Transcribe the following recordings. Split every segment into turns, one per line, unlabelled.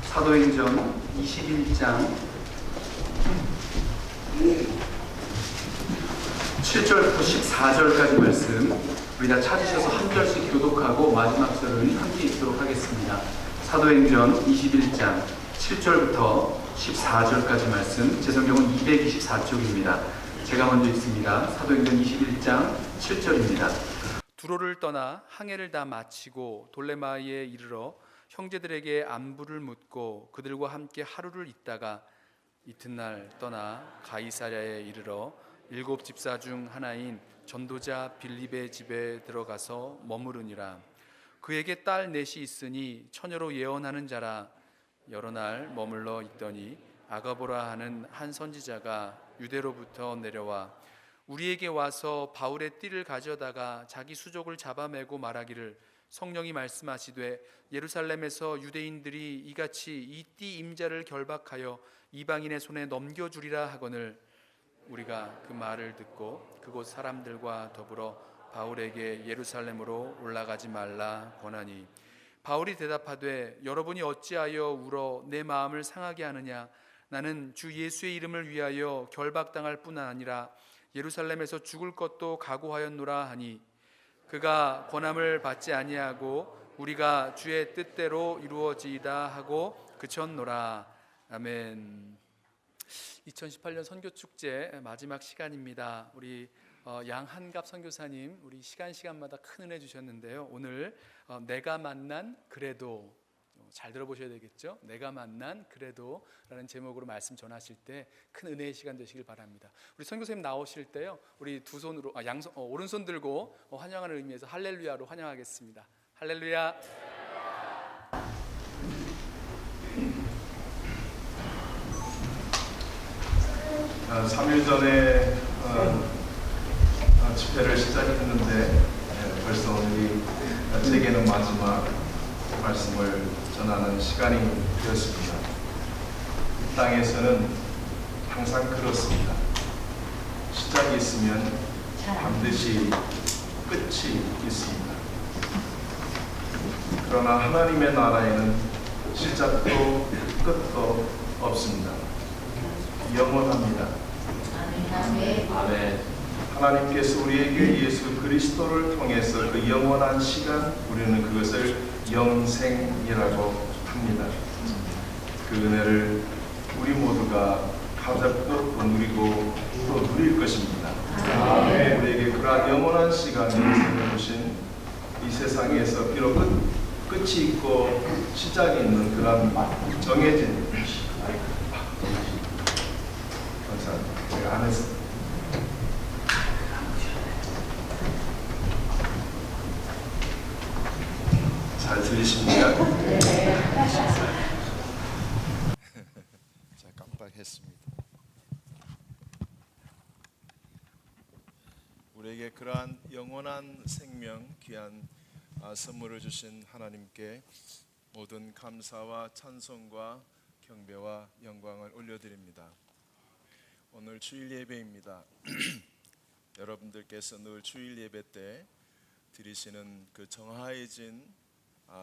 사도행전 21장 7절부터 14절까지 말씀 우리 다 찾으셔서 한 절씩 교독하고 마지막 절을 함께 읽도록 하겠습니다. 사도행전 21장 7절부터 14절까지 말씀, 제 성경은 224쪽입니다. 제가 먼저 읽습니다. 사도행전 21장 7절입니다. 두로를 떠나 항해를 다 마치고 돌레마이에 이르러 형제들에게 안부를 묻고 그들과 함께 하루를 있다가 이튿날 떠나 가이사랴에 이르러 7 집사 중 하나인 전도자 빌립의 집에 들어가서 머무르니라. 그에게 딸 넷이 있으니 처녀로 예언하는 자라. 여러 날 머물러 있더니 아가보라 하는 한 선지자가 유대로부터 내려와 우리에게 와서 바울의 띠를 가져다가 자기 수족을 잡아매고 말하기를 성령이 말씀하시되 예루살렘에서 유대인들이 이같이 이 띠 임자를 결박하여 이방인의 손에 넘겨주리라 하거늘 우리가 그 말을 듣고 그곳 사람들과 더불어 바울에게 예루살렘으로 올라가지 말라 권하니 바울이 대답하되 여러분이 어찌하여 울어 내 마음을 상하게 하느냐. 나는 주 예수의 이름을 위하여 결박당할 뿐 아니라 예루살렘에서 죽을 것도 각오하였노라 하니 그가 권함을 받지 아니하고 우리가 주의 뜻대로 이루어지이다 하고 그쳤노라. 아멘. 2018년 선교축제 마지막 시간입니다. 우리 양한갑 선교사님 우리 시간마다 큰 은혜 주셨는데요. 오늘 내가 만난 그래도 잘 들어보셔야 되겠죠. 내가 만난 그래도 라는 제목으로 말씀 전하실 때 큰 은혜의 시간 되시길 바랍니다. 우리 선교사님 나오실 때요 우리 두 손으로 오른손 들고 환영하는 의미에서 할렐루야로 환영하겠습니다. 할렐루야.
3일 전에 집회를 시작했는데 벌써 오늘이 제게는 마지막 말씀을 전하는 시간이 되었습니다. 이 땅에서는 항상 그렇습니다. 시작이 있으면 반드시 끝이 있습니다. 그러나 하나님의 나라에는 시작도 끝도 없습니다. 영원합니다. 아멘. 하나님께서 우리에게 예수 그리스도를 통해서 그 영원한 시간, 우리는 그것을 영생이라고 합니다. 그 은혜를 우리 모두가 가졌고 또 누리고 또 누릴 것입니다. 아멘. 우리에게 그러한 영원한 시간을 주신 이 세상에서 비록 끝이 있고 시작이 있는 그런 정해진 제가 안 했어요. 잘 들리십니까? 자, 깜빡했습니다. 우리에게 그러한 영원한 생명, 귀한 선물을 주신 하나님께 모든 감사와 찬송과 경배와 영광을 올려드립니다. 오늘 주일 예배입니다. 여러분들께서 늘 주일 예배 때 드리시는 그 정화해진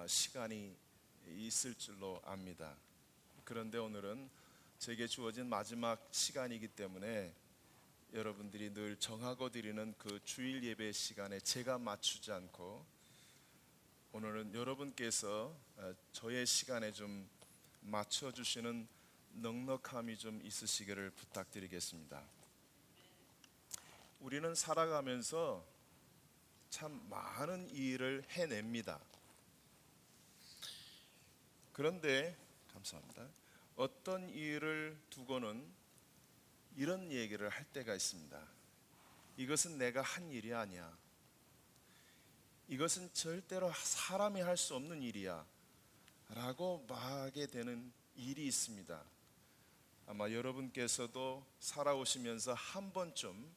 시간이 있을 줄로 압니다. 그런데 오늘은 제게 주어진 마지막 시간이기 때문에 여러분들이 늘 정하고 드리는 그 주일 예배 시간에 제가 맞추지 않고 오늘은 여러분께서 저의 시간에 좀 맞춰주시는 넉넉함이 좀 있으시기를 부탁드리겠습니다. 우리는 살아가면서 참 많은 일을 해냅니다. 그런데 감사합니다. 어떤 일을 두고는 이런 얘기를 할 때가 있습니다. 이것은 내가 한 일이 아니야. 이것은 절대로 사람이 할 수 없는 일이야 라고 말하게 되는 일이 있습니다. 아마 여러분께서도 살아오시면서 한 번쯤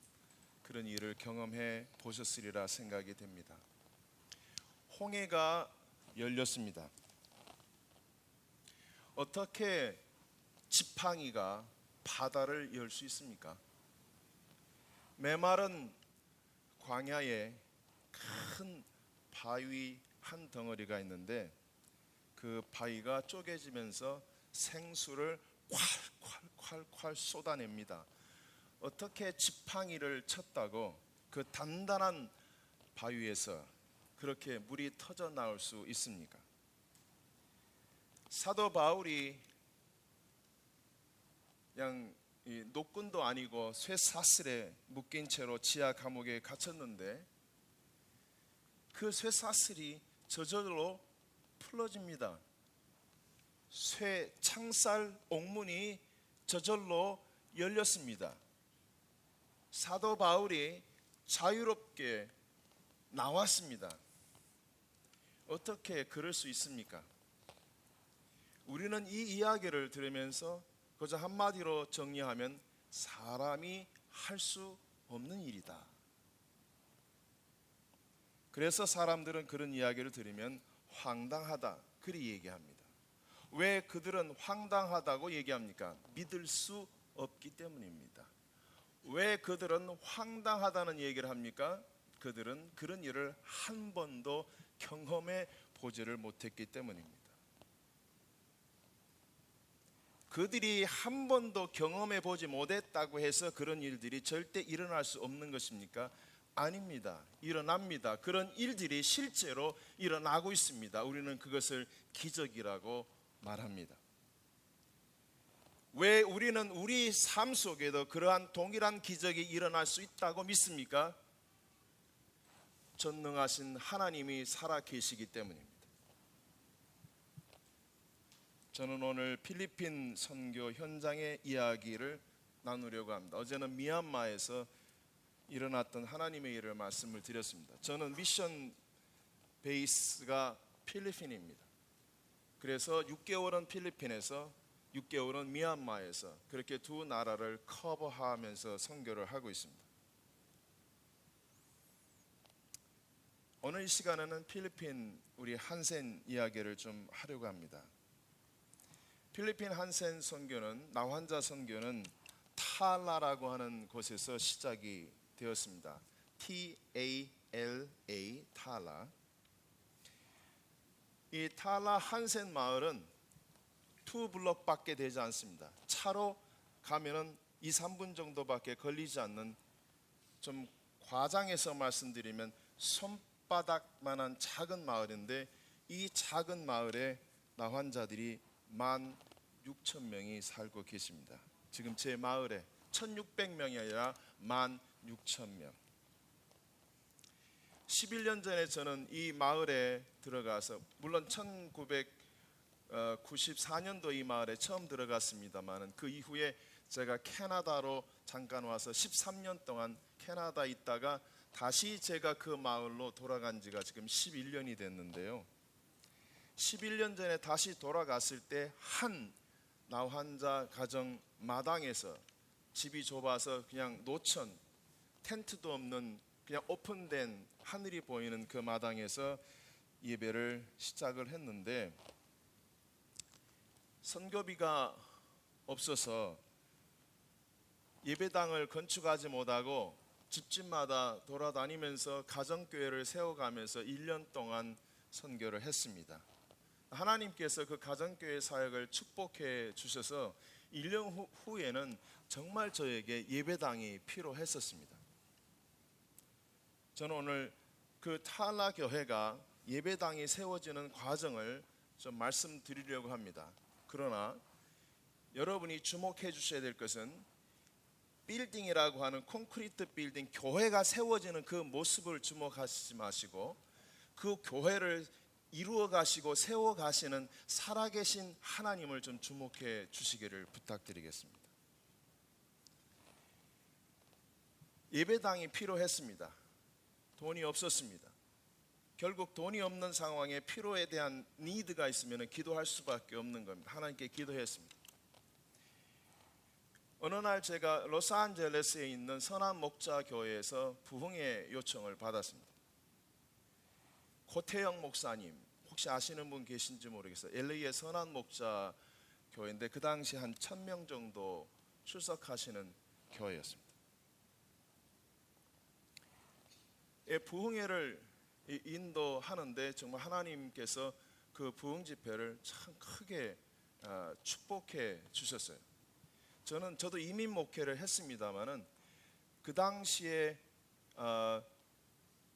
그런 일을 경험해 보셨으리라 생각이 됩니다. 홍해가 열렸습니다. 어떻게 지팡이가 바다를 열 수 있습니까? 메마른 광야에 큰 바위 한 덩어리가 있는데 그 바위가 쪼개지면서 생수를 콸콸콸콸 쏟아냅니다. 어떻게 지팡이를 쳤다고 그 단단한 바위에서 그렇게 물이 터져 나올 수 있습니까? 사도 바울이 그냥 노끈도 아니고 쇠사슬에 묶인 채로 지하 감옥에 갇혔는데 그 쇠사슬이 저절로 풀어집니다. 쇠 창살 옥문이 저절로 열렸습니다. 사도 바울이 자유롭게 나왔습니다. 어떻게 그럴 수 있습니까? 우리는 이 이야기를 들으면서 그저 한마디로 정리하면 사람이 할 수 없는 일이다. 그래서 사람들은 그런 이야기를 들으면 황당하다 그리 얘기합니다. 왜 그들은 황당하다고 얘기합니까? 믿을 수 없기 때문입니다. 왜 그들은 황당하다는 얘기를 합니까? 그들은 그런 일을 한 번도 경험해 보지를 못했기 때문입니다. 그들이 한 번도 경험해 보지 못했다고 해서 그런 일들이 절대 일어날 수 없는 것입니까? 아닙니다. 일어납니다. 그런 일들이 실제로 일어나고 있습니다. 우리는 그것을 기적이라고 말합니다. 왜 우리는 우리 삶 속에도 그러한 동일한 기적이 일어날 수 있다고 믿습니까? 전능하신 하나님이 살아 계시기 때문입니다. 저는 오늘 필리핀 선교 현장의 이야기를 나누려고 합니다. 어제는 미얀마에서 일어났던 하나님의 일을 말씀을 드렸습니다. 저는 미션 베이스가 필리핀입니다. 그래서 6개월은 필리핀에서 6개월은 미얀마에서 그렇게 두 나라를 커버하면서 선교를 하고 있습니다. 오늘 이 시간에는 필리핀 우리 한센 이야기를 좀 하려고 합니다. 필리핀 한센 선교는 나환자 선교는 탈라라고 하는 곳에서 시작이 되었습니다. TALA 탈라. 이 탈라 한센 마을은 2블럭밖에 되지 않습니다. 차로 가면은 2, 3분 정도밖에 걸리지 않는, 좀 과장해서 말씀드리면 손바닥만한 작은 마을인데, 이 작은 마을에 나환자들이 16,000명이 살고 계십니다. 지금 제 마을에 1,600명이 아니라 16,000명. 11년 전에 저는 이 마을에 들어가서, 물론 1994년도 이 마을에 처음 들어갔습니다만 그 이후에 제가 캐나다로 잠깐 와서 13년 동안 캐나다에 있다가 다시 제가 그 마을로 돌아간 지가 지금 11년이 됐는데요. 11년 전에 다시 돌아갔을 때 한 나환자 가정 마당에서, 집이 좁아서 그냥 노천, 텐트도 없는 그냥 오픈된 하늘이 보이는 그 마당에서 예배를 시작을 했는데, 선교비가 없어서 예배당을 건축하지 못하고 집집마다 돌아다니면서 가정교회를 세워가면서 1년 동안 선교를 했습니다. 하나님께서 그 가정교회 사역을 축복해 주셔서 1년 후에는 정말 저에게 예배당이 필요했었습니다. 저는 오늘 그 탈라 교회가 예배당이 세워지는 과정을 좀 말씀드리려고 합니다. 그러나 여러분이 주목해 주셔야 될 것은, 빌딩이라고 하는 콘크리트 빌딩, 교회가 세워지는 그 모습을 주목하시지 마시고 그 교회를 이루어 가시고 세워 가시는 살아계신 하나님을 좀 주목해 주시기를 부탁드리겠습니다. 예배당이 필요했습니다. 돈이 없었습니다. 결국 돈이 없는 상황에 필요에 대한 니드가 있으면 기도할 수밖에 없는 겁니다. 하나님께 기도했습니다. 어느 날 제가 로스앤젤레스에 있는 선한 목자 교회에서 부흥의 요청을 받았습니다. 고태영 목사님, 혹시 아시는 분 계신지 모르겠어요. LA의 선한 목자 교회인데 그 당시 한 1,000명 정도 출석하시는 교회였습니다. 부흥회를 인도하는데 정말 하나님께서 그 부흥 집회를 참 크게 축복해 주셨어요. 저도 이민 목회를 했습니다마는 그 당시에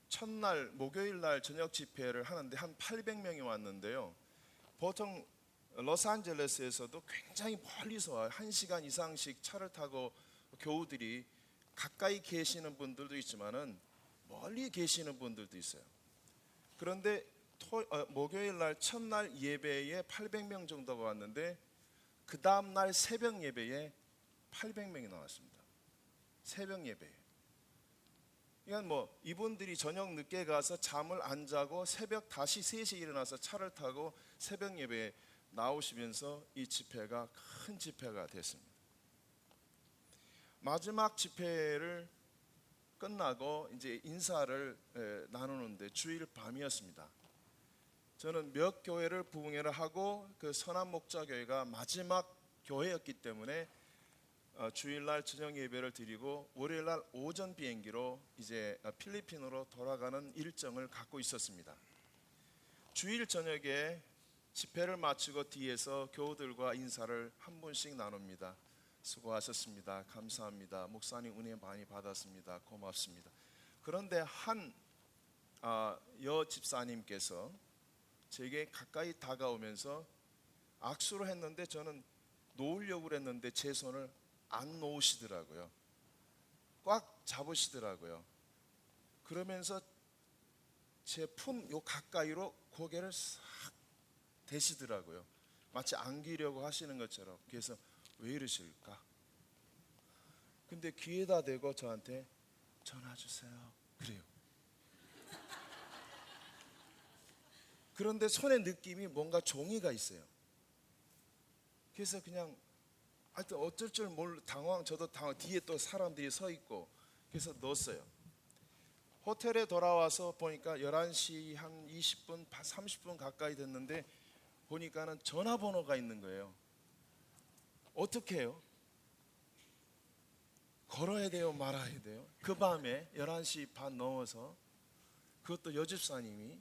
첫날 목요일 날 저녁 집회를 하는데 한 800명이 왔는데요. 보통 로스앤젤레스에서도 굉장히 멀리서 와 1시간 이상씩 차를 타고 교우들이 가까이 계시는 분들도 있지만은 멀리 계시는 분들도 있어요. 그런데 목요일 날 첫날 예배에 800명 정도가 왔는데 그 다음 날 새벽 예배에 800명이 나왔습니다. 새벽 예배에. 그러니까 뭐 이분들이 저녁 늦게 가서 잠을 안 자고 새벽 다시 3시에 일어나서 차를 타고 새벽 예배에 나오시면서 이 집회가 큰 집회가 됐습니다. 마지막 집회를 끝나고 이제 인사를 나누는데 주일 밤이었습니다. 저는 몇 교회를 부흥회를 하고 그 선한 목자교회가 마지막 교회였기 때문에 주일날 저녁 예배를 드리고 월요일날 오전 비행기로 이제 필리핀으로 돌아가는 일정을 갖고 있었습니다. 주일 저녁에 집회를 마치고 뒤에서 교우들과 인사를 한 분씩 나눕니다. 수고하셨습니다. 감사합니다. 목사님 은혜 많이 받았습니다. 고맙습니다. 그런데 한 여 집사님께서 제게 가까이 다가오면서 악수를 했는데 저는 놓으려고 했는데 제 손을 안 놓으시더라고요. 꽉 잡으시더라고요. 그러면서 제 품 요 가까이로 고개를 싹 대시더라고요. 마치 안기려고 하시는 것처럼. 그래서 왜 이러실까? 근데 귀에다 대고 저한테 전화 주세요. 그래요. 그런데 손의 느낌이 뭔가 종이가 있어요. 그래서 그냥 하여튼 어쩔 줄 모르 저도 당황. 뒤에 또 사람들이 서 있고 그래서 넣었어요. 호텔에 돌아와서 보니까 11시 한 20분, 30분 가까이 됐는데 보니까는 전화번호가 있는 거예요. 어떻게 해요? 걸어야 돼요? 말아야 돼요? 그 밤에 11시 반 넘어서 그것도 여집사님이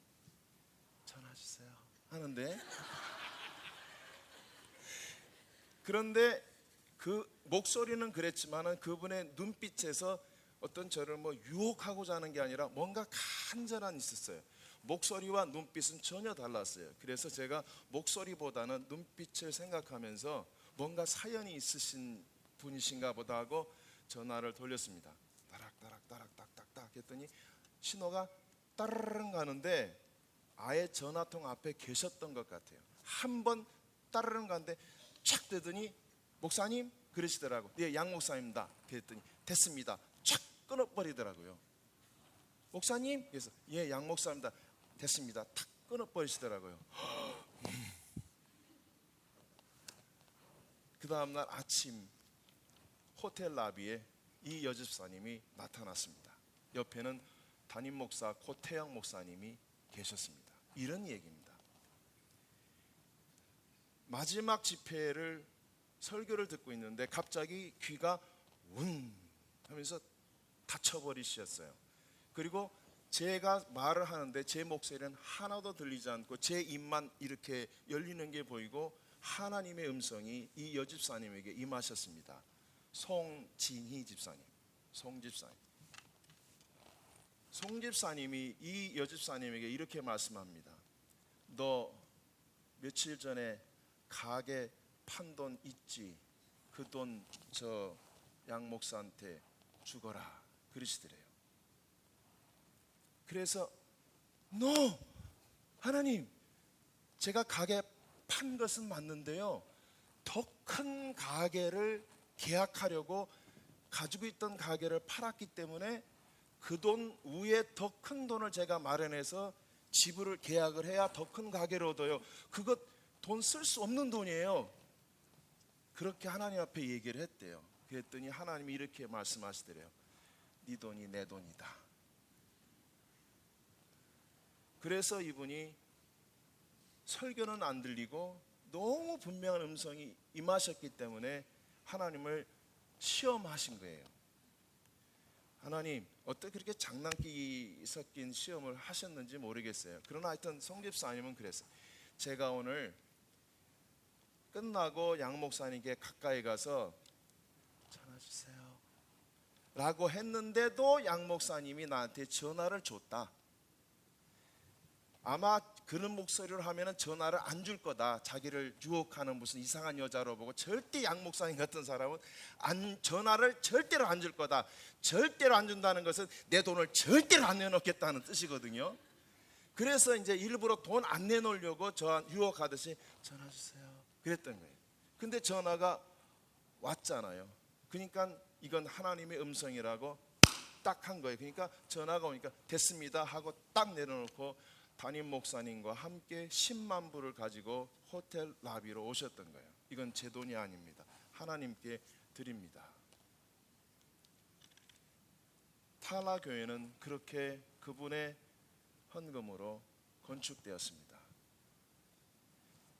전화 주세요 하는데 그런데 그 목소리는 그랬지만은 그분의 눈빛에서 어떤 저를 뭐 유혹하고자 하는 게 아니라 뭔가 간절함이 있었어요. 목소리와 눈빛은 전혀 달랐어요. 그래서 제가 목소리보다는 눈빛을 생각하면서 뭔가 사연이 있으신 분이신가 보다 하고 전화를 돌렸습니다. 따락따락 딱딱딱 했더니 신호가 따르릉 가는데 아예 전화통 앞에 계셨던 것 같아요. 한 번 따르릉 가는데 촥 되더니 목사님 그러시더라고. 예, 양 목사입니다. 그랬더니 됐습니다. 촥 끊어버리더라고요. 목사님? 그래서 예, 양 목사입니다. 됐습니다. 탁 끊어버리시더라고요. 그 다음날 아침 호텔 라비에 이 여집사님이 나타났습니다. 옆에는 담임 목사 고태영 목사님이 계셨습니다. 이런 얘기입니다. 마지막 집회를 설교를 듣고 있는데 갑자기 귀가 운 하면서 닫혀버리셨어요. 그리고 제가 말을 하는데 제 목소리는 하나도 들리지 않고 제 입만 이렇게 열리는 게 보이고 하나님의 음성이 이 여집사님에게 임하셨습니다. 송진희 집사님, 송집사님이 이 여집사님에게 이렇게 말씀합니다. 너 며칠 전에 가게 판 돈 있지? 그 돈 저 양 목사한테 주거라 그러시더래요. 그래서 No! 하나님, 제가 가게 판 것은 맞는데요, 더 큰 가게를 계약하려고 가지고 있던 가게를 팔았기 때문에 그 돈 위에 더 큰 돈을 제가 마련해서 지불을 계약을 해야 더 큰 가게를 얻어요. 그것 돈 쓸 수 없는 돈이에요. 그렇게 하나님 앞에 얘기를 했대요. 그랬더니 하나님이 이렇게 말씀하시더래요. 네 돈이 내 돈이다. 그래서 이분이 설교는 안 들리고 너무 분명한 음성이 임하셨기 때문에 하나님을 시험하신 거예요. 하나님, 어떻게 그렇게 장난기 섞인 시험을 하셨는지 모르겠어요. 그러나 하여튼 송집사님은 그랬어요. 제가 오늘
끝나고 양 목사님께 가까이 가서 전화 주세요 라고 했는데도 양 목사님이 나한테 전화를 줬다. 아마 그런 목소리를 하면 전화를 안 줄 거다. 자기를 유혹하는 무슨 이상한 여자로 보고 절대 양 목사님 같은 사람은 전화를 절대로 안 줄 거다. 절대로 안 준다는 것은 내 돈을 절대로 안 내놓겠다는 뜻이거든요. 그래서 이제 일부러 돈 안 내놓으려고 저 유혹하듯이 전화 주세요 그랬던 거예요. 근데 전화가 왔잖아요. 그러니까 이건 하나님의 음성이라고 딱 한 거예요. 그러니까 전화가 오니까 됐습니다 하고 딱 내려놓고 담임 목사님과 함께 10만 불을 가지고 호텔 라비로 오셨던 거예요. 이건 제 돈이 아닙니다. 하나님께 드립니다. 탈라 교회는 그렇게 그분의 헌금으로 건축되었습니다.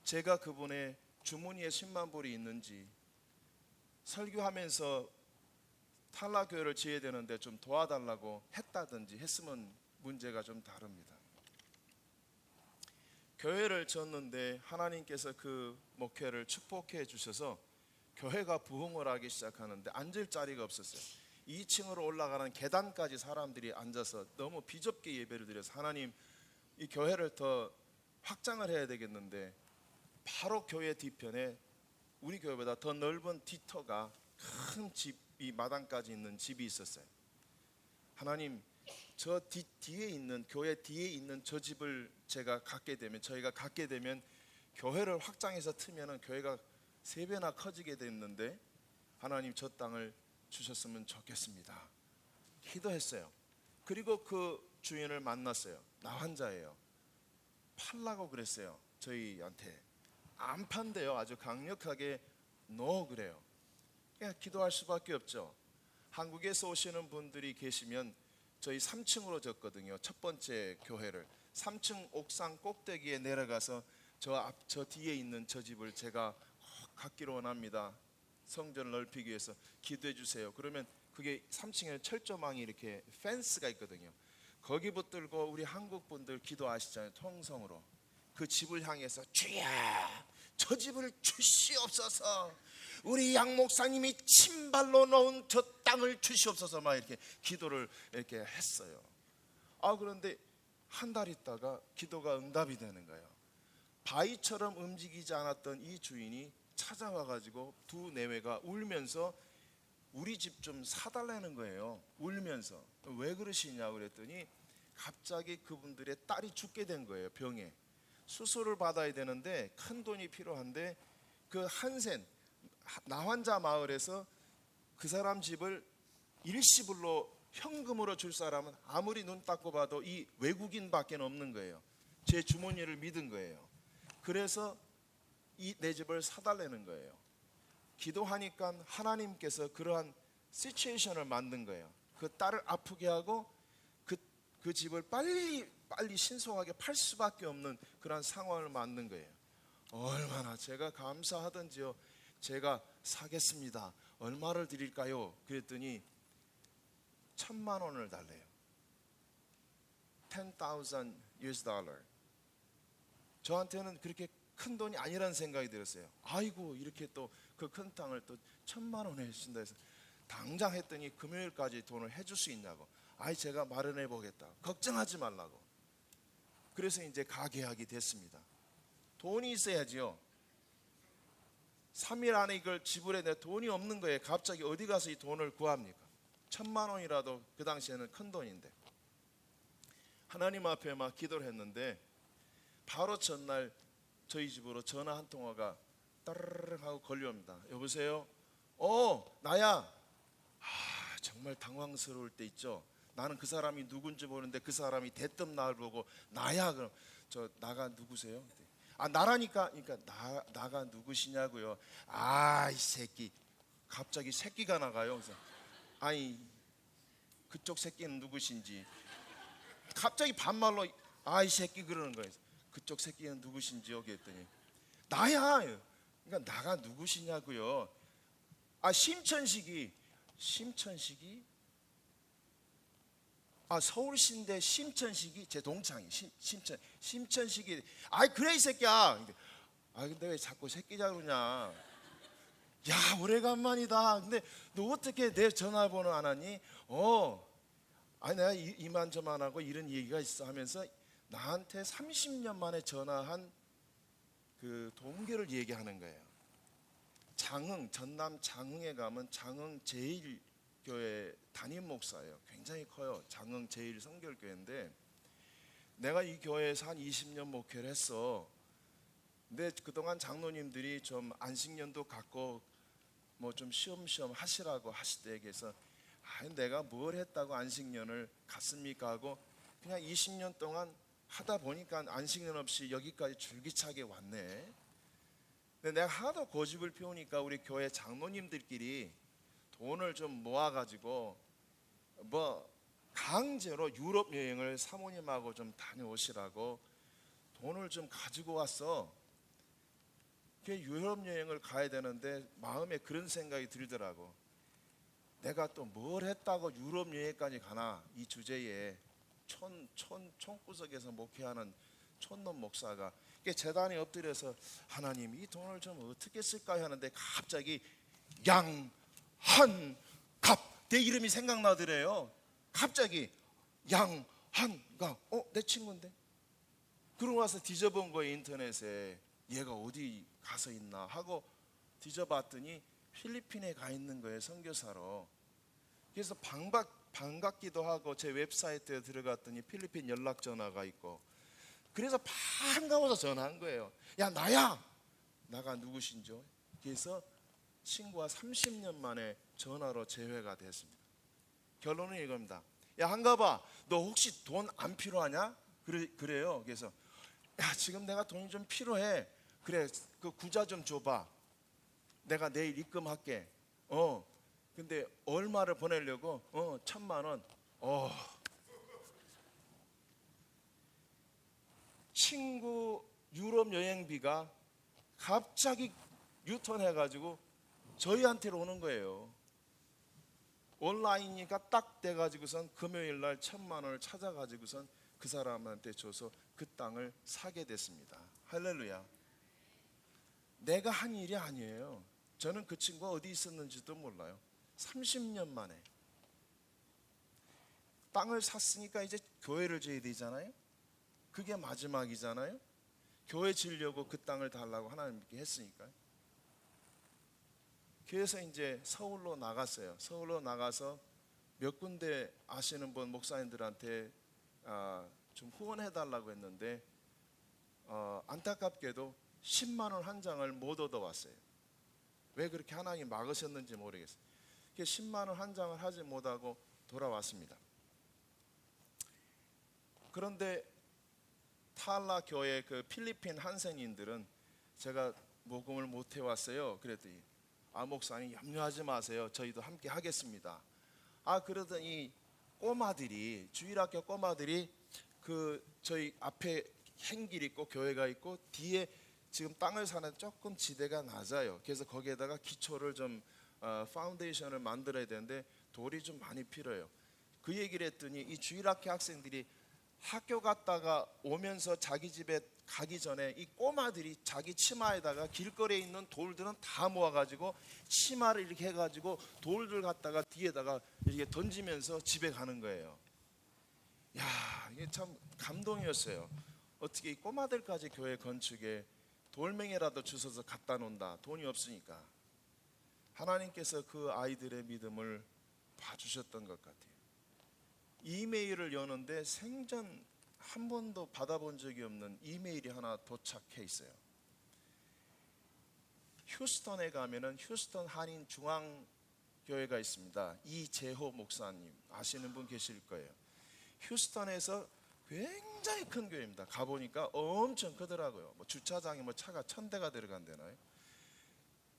제가 그분의 주머니에 10만 불이 있는지 설교하면서 탈라 교회를 지어야 되는데 좀 도와달라고 했다든지 했으면 문제가 좀 다릅니다. 교회를 졌는데 하나님께서 그 목회를 축복해 주셔서 교회가 부흥을 하기 시작하는데 앉을 자리가 없었어요. 2층으로 올라가는 계단까지 사람들이 앉아서 너무 비좁게 예배를 드려서 하나님 이 교회를 더 확장을 해야 되겠는데 바로 교회 뒤편에 우리 교회보다 더 넓은 뒤터가 큰 집이 마당까지 있는 집이 있었어요. 하나님 저 뒤에 있는 교회 뒤에 있는 저 집을 저희가 갖게 되면 교회를 확장해서 트면은 교회가 3배나 커지게 됐는데 하나님 저 땅을 주셨으면 좋겠습니다. 기도했어요. 그리고 그 주인을 만났어요. 나 환자예요. 팔라고 그랬어요. 저희한테 안 판대요. 아주 강력하게 no 그래요. 그냥 기도할 수밖에 없죠. 한국에서 오시는 분들이 계시면 저희 3층으로 졌거든요. 첫 번째 교회를 3층 옥상 꼭대기에 내려가서 저 뒤에 있는 저 집을 제가 갖기로 원합니다. 성전을 넓히기 위해서 기도해 주세요. 그러면 그게 3층에 철조망이 이렇게 펜스가 있거든요. 거기 붙들고 우리 한국 분들 기도하시잖아요. 통성으로 그 집을 향해서 주여 저 집을 주시옵소서, 우리 양 목사님이 침발로 놓은 저 땅을 주시옵소서 막 이렇게 기도를 이렇게 했어요. 그런데 한 달 있다가 기도가 응답이 되는 거예요. 바위처럼 움직이지 않았던 이 주인이 찾아와 가지고 두 내외가 울면서 우리 집 좀 사달라는 거예요. 울면서. 왜 그러시냐고 그랬더니 갑자기 그분들의 딸이 죽게 된 거예요. 병에 수술을 받아야 되는데 큰 돈이 필요한데 그 한센 나환자 마을에서 그 사람 집을 일시불로 현금으로 줄 사람은 아무리 눈 닦고 봐도 이 외국인밖에 없는 거예요. 제 주머니를 믿은 거예요. 그래서 이 내 집을 사달라는 거예요. 기도하니까 하나님께서 그러한 시츄에이션을 만든 거예요. 그 딸을 아프게 하고 그 집을 빨리 신속하게 팔 수밖에 없는 그런 상황을 만든 거예요. 얼마나 제가 감사하던지요. 제가 사겠습니다. 얼마를 드릴까요? 그랬더니 1,000만 원을 달래요. 10,000 US dollar. 저한테는 그렇게 큰 돈이 아니라는 생각이 들었어요. 아이고 이렇게 또 그 큰 땅을 또 1,000만 원에 해준다 해서 당장 했더니 금요일까지 돈을 해줄 수 있냐고. 제가 마련해 보겠다. 걱정하지 말라고. 그래서 이제 가계약이 됐습니다. 돈이 있어야지요. 3일 안에 이걸 지불해 내 돈이 없는 거예요. 갑자기 어디 가서 이 돈을 구합니까? 1,000만 원이라도 그 당시에는 큰 돈인데. 하나님 앞에 막 기도를 했는데 바로 전날 저희 집으로 전화 한 통화가 따르르 하고 걸려옵니다. 여보세요? 나야. 정말 당황스러울 때 있죠. 나는 그 사람이 누군지 모르는데 그 사람이 대뜸 나를 보고 나야. 그럼 저 나가 누구세요? 나라니까. 그러니까 나가 누구시냐고요. 이 새끼. 갑자기 새끼가 나가요. 그래서 그쪽 새끼는 누구신지. 갑자기 반말로 이 새끼 그러는 거예요. 그쪽 새끼는 누구신지요? 그랬더니 나야. 그러니까 나가 누구시냐고요. 심천식이. 서울시인데 심천식이 제 동창이 심천식이. 그래 이 새끼야. 아 근데 왜 자꾸 새끼자 그러냐. 야 오래간만이다. 근데 너 어떻게 내 전화번호 안 하니? 아니 내가 이만저만하고 이런 얘기가 있어 하면서 나한테 30년 만에 전화한 그 동기를 얘기하는 거예요. 장흥, 전남 장흥에 가면 장흥 제일교회 담임 목사예요. 굉장히 커요. 장흥 제일 성결교회인데 내가 이 교회에서 한 20년 목회를 했어. 근데 그동안 장로님들이 좀 안식년도 갖고 뭐 좀 쉬엄쉬엄 하시라고 하시대. 그래서 내가 뭘 했다고 안식년을 갖습니까 하고 그냥 20년 동안 하다 보니까 안식년 없이 여기까지 줄기차게 왔네. 근데 내가 하도 고집을 피우니까 우리 교회 장로님들끼리 돈을 좀 모아가지고 뭐 강제로 유럽 여행을 사모님하고 좀 다녀오시라고 돈을 좀 가지고 왔어. 유럽 여행을 가야 되는데 마음에 그런 생각이 들더라고. 내가 또 뭘 했다고 유럽 여행까지 가나. 이 주제에 촌구석에서 목회하는 촌놈 목사가 재단에 엎드려서 하나님 이 돈을 좀 어떻게 쓸까요 하는데 갑자기 양한갑 내 이름이 생각나더래요. 갑자기 양한갑 내 친구인데. 그러고 와서 뒤져본 거예요. 인터넷에 얘가 어디 가서 있나 하고 뒤져봤더니 필리핀에 가 있는 거예요. 선교사로. 그래서 반갑기도 하고 제 웹사이트에 들어갔더니 필리핀 연락 전화가 있고 그래서 반가워서 전화한 거예요. 야 나야. 나가 누구신죠? 그래서 친구와 30년 만에 전화로 재회가 됐습니다. 결론은 이겁니다. 야 한가봐 너 혹시 돈 안 필요하냐? 그래요. 그래서 야 지금 내가 돈이 좀 필요해. 그래 그 구자 좀 줘봐. 내가 내일 입금할게. 근데 얼마를 보내려고? 1,000만 원. 친구 유럽 여행비가 갑자기 유턴해가지고 저희한테로 오는 거예요. 온라인이니까 딱 돼가지고선 금요일날 1,000만 원을 찾아가지고선 그 사람한테 줘서 그 땅을 사게 됐습니다. 할렐루야. 내가 한 일이 아니에요. 저는 그 친구가 어디 있었는지도 몰라요. 30년 만에 땅을 샀으니까 이제 교회를 지어야 되잖아요. 그게 마지막이잖아요. 교회 지으려고 그 땅을 달라고 하나님께 했으니까요. 그래서 이제 서울로 나갔어요. 서울로 나가서 몇 군데 아시는 분 목사님들한테 좀 후원해 달라고 했는데 안타깝게도 10만 원 한 장을 못 얻어왔어요. 왜 그렇게 하나님 막으셨는지 모르겠어요. 10만 원 한 장을 하지 못하고 돌아왔습니다. 그런데 탈라 교회 그 필리핀 한센인들은 제가 모금을 못 해왔어요. 그랬더니 목사님 염려하지 마세요. 저희도 함께 하겠습니다. 그러더니 꼬마들이 주일학교 꼬마들이 그 저희 앞에 행길 있고 교회가 있고 뒤에 지금 땅을 사는 조금 지대가 낮아요. 그래서 거기에다가 기초를 좀 파운데이션을 만들어야 되는데 돌이 좀 많이 필요해요. 그 얘기를 했더니 이 주일학교 학생들이 학교 갔다가 오면서 자기 집에 가기 전에 이 꼬마들이 자기 치마에다가 길거리에 있는 돌들은 다 모아가지고 치마를 이렇게 해가지고 돌들 갖다가 뒤에다가 이렇게 던지면서 집에 가는 거예요. 야, 이게 참 감동이었어요. 어떻게 이 꼬마들까지 교회 건축에 돌멩이라도 주워서 갖다 놓는다. 돈이 없으니까. 하나님께서 그 아이들의 믿음을 봐주셨던 것 같아요. 이메일을 여는데 생전 한 번도 받아본 적이 없는 이메일이 하나 도착해 있어요. 휴스턴에 가면은 휴스턴 한인 중앙교회가 있습니다. 이재호 목사님 아시는 분 계실 거예요. 휴스턴에서 굉장히 큰 교회입니다. 가보니까 엄청 크더라고요. 주차장에 차가 1,000대가 들어간대나요?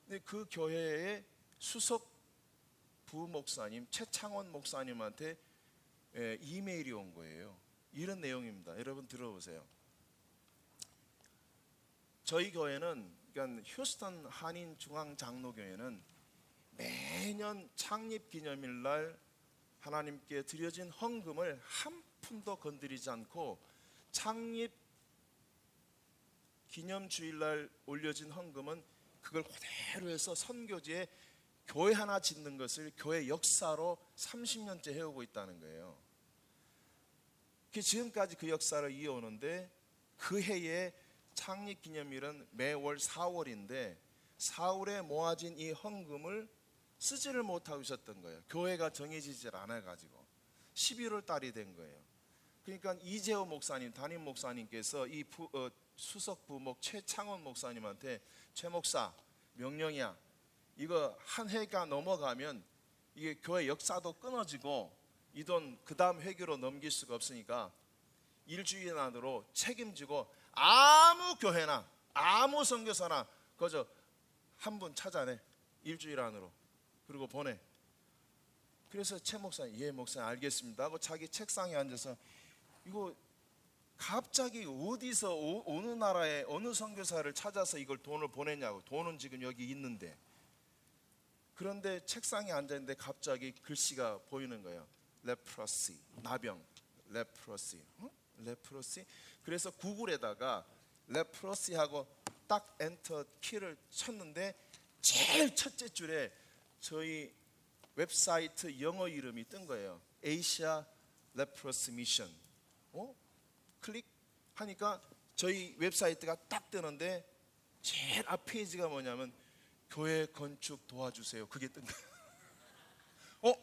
근데 그 교회의 수석 부목사님 최창원 목사님한테 이메일이 온 거예요. 이런 내용입니다. 여러분 들어보세요. 저희 교회는 그러니까 휴스턴 한인 중앙 장로교회는 매년 창립 기념일 날 하나님께 드려진 헌금을 한 푼도 건드리지 않고 창립 기념 주일날 올려진 헌금은 그걸 그대로 해서 선교지에 교회 하나 짓는 것을 교회 역사로 30년째 해오고 있다는 거예요. 지금까지 그 역사를 이어오는데 그 해에 창립기념일은 매월 4월인데 4월에 모아진 이 헌금을 쓰지를 못하고 있었던 거예요. 교회가 정해지질 않아가지고 11월 달이 된 거예요. 그러니까 이재호 목사님, 담임 목사님께서 이 수석 부목 최창원 목사님한테 최 목사 명령이야. 이거 한 해가 넘어가면 이게 교회 역사도 끊어지고 이 돈 그 다음 회기로 넘길 수가 없으니까 일주일 안으로 책임지고 아무 교회나 아무 선교사나 그저 한 분 찾아내. 일주일 안으로. 그리고 보내. 그래서 최 목사님, 예 목사님 알겠습니다 하고 자기 책상에 앉아서 이거 갑자기 어디서 어느 나라의 어느 선교사를 찾아서 이걸 돈을 보내냐고. 돈은 지금 여기 있는데. 그런데 책상에 앉아있는데 갑자기 글씨가 보이는 거예요. 레프러시, 나병, 레프러시, 레프러시. 그래서 구글에다가 레프러시 하고 딱 엔터 키를 쳤는데 제일 첫째 줄에 저희 웹사이트 영어 이름이 뜬 거예요. Asia Leprosy Mission. 클릭하니까 저희 웹사이트가 딱 뜨는데 제일 앞 페이지가 뭐냐면 교회 건축 도와주세요. 그게 뜬 거예요.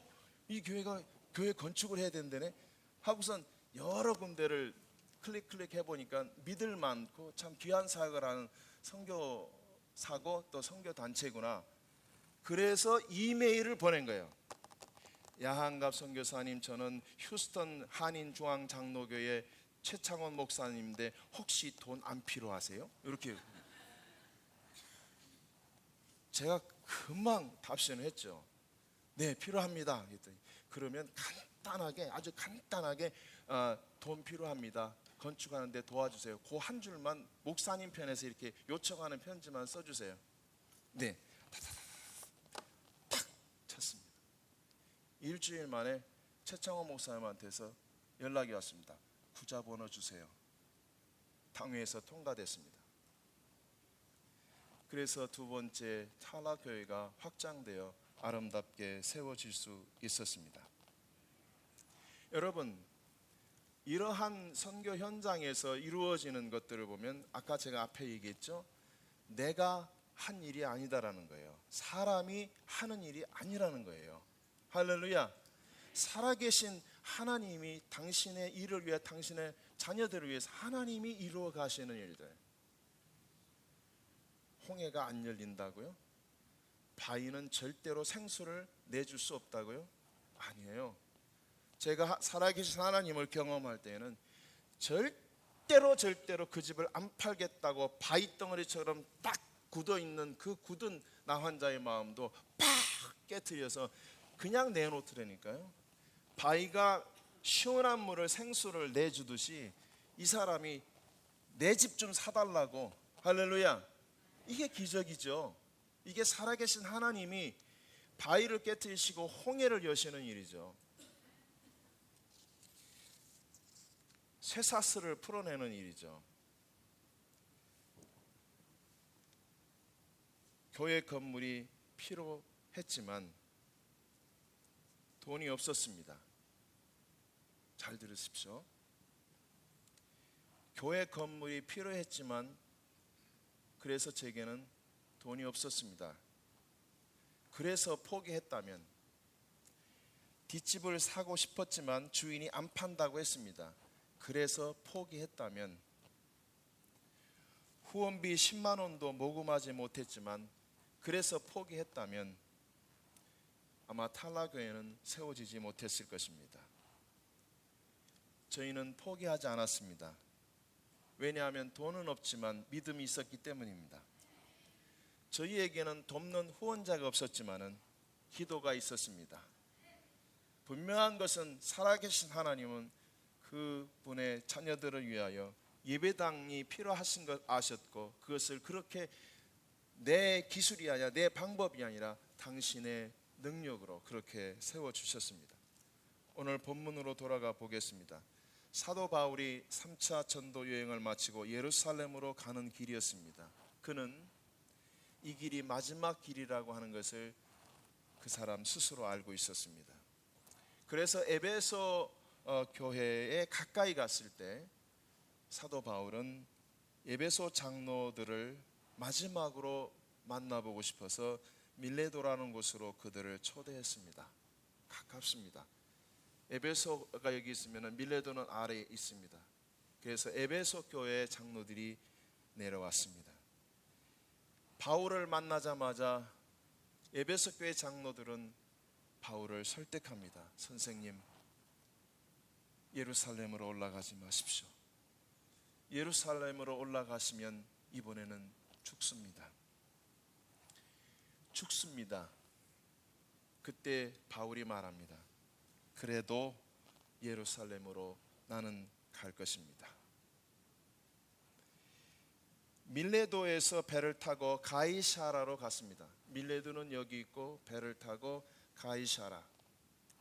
이 교회가 교회 건축을 해야 된다네 하고선 여러 군데를 클릭해 보니까 믿을 많고 참 귀한 사역을 하는 선교사고 또 선교단체구나. 그래서 이메일을 보낸 거예요. 야한갑 선교사님, 저는 휴스턴 한인중앙장로교회 최창원 목사님인데 혹시 돈 안 필요하세요? 이렇게 제가 금방 답변을 했죠. 네, 필요합니다. 그랬더니 그러면 간단하게 아주 간단하게 돈 필요합니다. 건축하는데 도와주세요. 그 한 줄만 목사님 편에서 이렇게 요청하는 편지만 써주세요. 네, 탁 쳤습니다. 일주일 만에 최창원 목사님한테서 연락이 왔습니다. 구자번호 주세요. 당회에서 통과됐습니다. 그래서 두 번째 탈라교회가 확장되어 아름답게 세워질 수 있었습니다. 여러분, 이러한 선교 현장에서 이루어지는 것들을 보면 아까 제가 앞에 얘기했죠. 내가 한 일이 아니다라는 거예요. 사람이 하는 일이 아니라는 거예요. 할렐루야. 살아계신 하나님이 당신의 일을 위해, 당신의 자녀들을 위해서 하나님이 이루어 가시는 일들. 홍해가 안 열린다고요? 바위는 절대로 생수를 내줄 수 없다고요? 아니에요. 제가 살아계신 하나님을 경험할 때에는 절대로 그 집을 안 팔겠다고 바위 덩어리처럼 딱 굳어있는 그 굳은 나 환자의 마음도 팍 깨트려서 그냥 내놓더라니까요. 바위가 시원한 물을, 생수를 내주듯이 이 사람이 내 집 좀 사달라고. 할렐루야. 이게 기적이죠. 이게 살아계신 하나님이 바위를 깨트리시고 홍해를 여시는 일이죠. 쇠사슬을 풀어내는 일이죠. 교회 건물이 필요했지만 돈이 없었습니다. 잘 들으십시오. 교회 건물이 필요했지만 그래서 제게는 돈이 없었습니다. 그래서 포기했다면, 뒷집을 사고 싶었지만 주인이 안 판다고 했습니다. 그래서 포기했다면, 후원비 10만 원도 모금하지 못했지만 그래서 포기했다면 아마 탈라교회는 세워지지 못했을 것입니다. 저희는 포기하지 않았습니다. 왜냐하면 돈은 없지만 믿음이 있었기 때문입니다. 저희에게는 돕는 후원자가 없었지만은 기도가 있었습니다. 분명한 것은 살아계신 하나님은 그분의 자녀들을 위하여 예배당이 필요하신 것 아셨고, 그것을 그렇게 내 기술이 아니라 내 방법이 아니라 당신의 능력으로 그렇게 세워주셨습니다. 오늘 본문으로 돌아가 보겠습니다. 사도 바울이 3차 전도 여행을 마치고 예루살렘으로 가는 길이었습니다. 그는 이 길이 마지막 길이라고 하는 것을 그 사람 스스로 알고 있었습니다. 그래서 에베소 교회에 가까이 갔을 때 사도 바울은 에베소 장로들을 마지막으로 만나보고 싶어서 밀레도라는 곳으로 그들을 초대했습니다. 가깝습니다. 에베소가 여기 있으면 밀레도는 아래에 있습니다. 그래서 에베소 교회 장로들이 내려왔습니다. 바울을 만나자마자 에베소 교회 장로들은 바울을 설득합니다. 선생님, 예루살렘으로 올라가지 마십시오. 예루살렘으로 올라가시면 이번에는 죽습니다. 죽습니다. 그때 바울이 말합니다. 그래도 예루살렘으로 나는 갈 것입니다. 밀레도에서 배를 타고 가이사라로 갔습니다. 밀레도는 여기 있고 배를 타고 가이사라,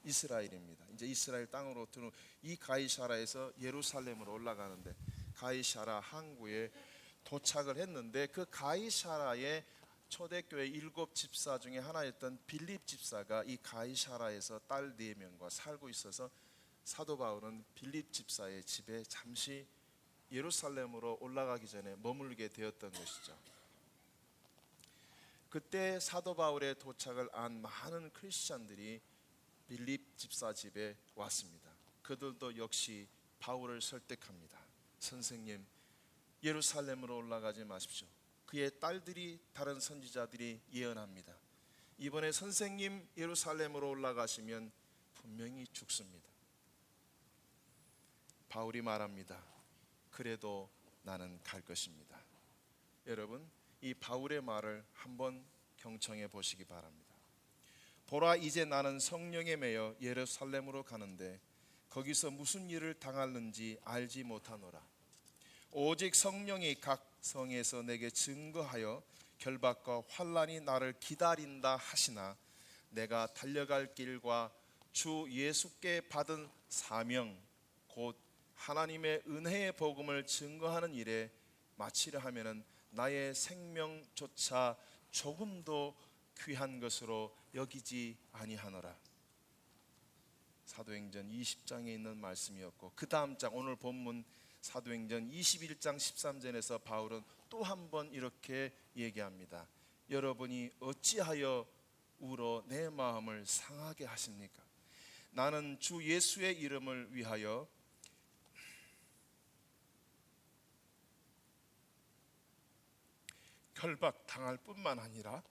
이스라엘입니다. 이제 이스라엘 땅으로 들어온 이 가이사라에서 예루살렘으로 올라가는데 가이사라 항구에 도착을 했는데 그 가이사라의 초대교회 7집사 중에 하나였던 빌립 집사가 이 가이사라에서 딸 4명과 살고 있어서 사도 바울은 빌립 집사의 집에 잠시 예루살렘으로 올라가기 전에 머물게 되었던 것이죠. 그때 사도 바울의 도착을 안 많은 크리스찬들이 빌립 집사 집에 왔습니다. 그들도 역시 바울을 설득합니다. 선생님, 예루살렘으로 올라가지 마십시오. 그의 딸들이 다른 선지자들이 예언합니다. 이번에 선생님 예루살렘으로 올라가시면 분명히 죽습니다. 바울이 말합니다. 그래도 나는 갈 것입니다. 여러분, 이 바울의 말을 한번 경청해 보시기 바랍니다. 보라, 이제 나는 성령에 매여 예루살렘으로 가는데 거기서 무슨 일을 당하는지 알지 못하노라. 오직 성령이 각 성에서 내게 증거하여 결박과 환난이 나를 기다린다 하시나 내가 달려갈 길과 주 예수께 받은 사명 곧 하나님의 은혜의 복음을 증거하는 일에 마치려 하면은 나의 생명조차 조금도 귀한 것으로 여기지 아니하노라. 사도행전 20장에 있는 말씀이었고 그 다음 장 오늘 본문 사도행전 21장 13절에서 바울은 또 한 번 이렇게 얘기합니다. 여러분이 어찌하여 울어 내 마음을 상하게 하십니까? 나는 주 예수의 이름을 위하여 결박 당할 뿐만 아니라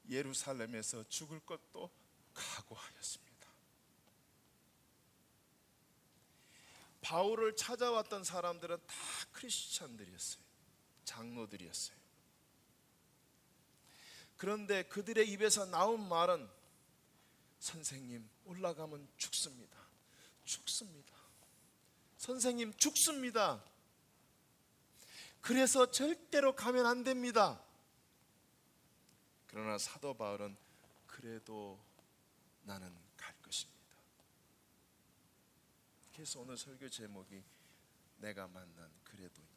예루살렘에서 죽을 것도 각오하였습니다. 바울을 찾아왔던 사람들은 다 크리스찬들이었어요. 장로들이었어요. 그런데 그들의 입에서 나온 말은 선생님, 올라가면 죽습니다. 죽습니다. 선생님, 죽습니다. 그래서 절대로 가면 안 됩니다. 그러나 사도 바울은 그래도 나는 갈 것입니다. 그래서 오늘 설교 제목이 내가 만난 그래도입니다.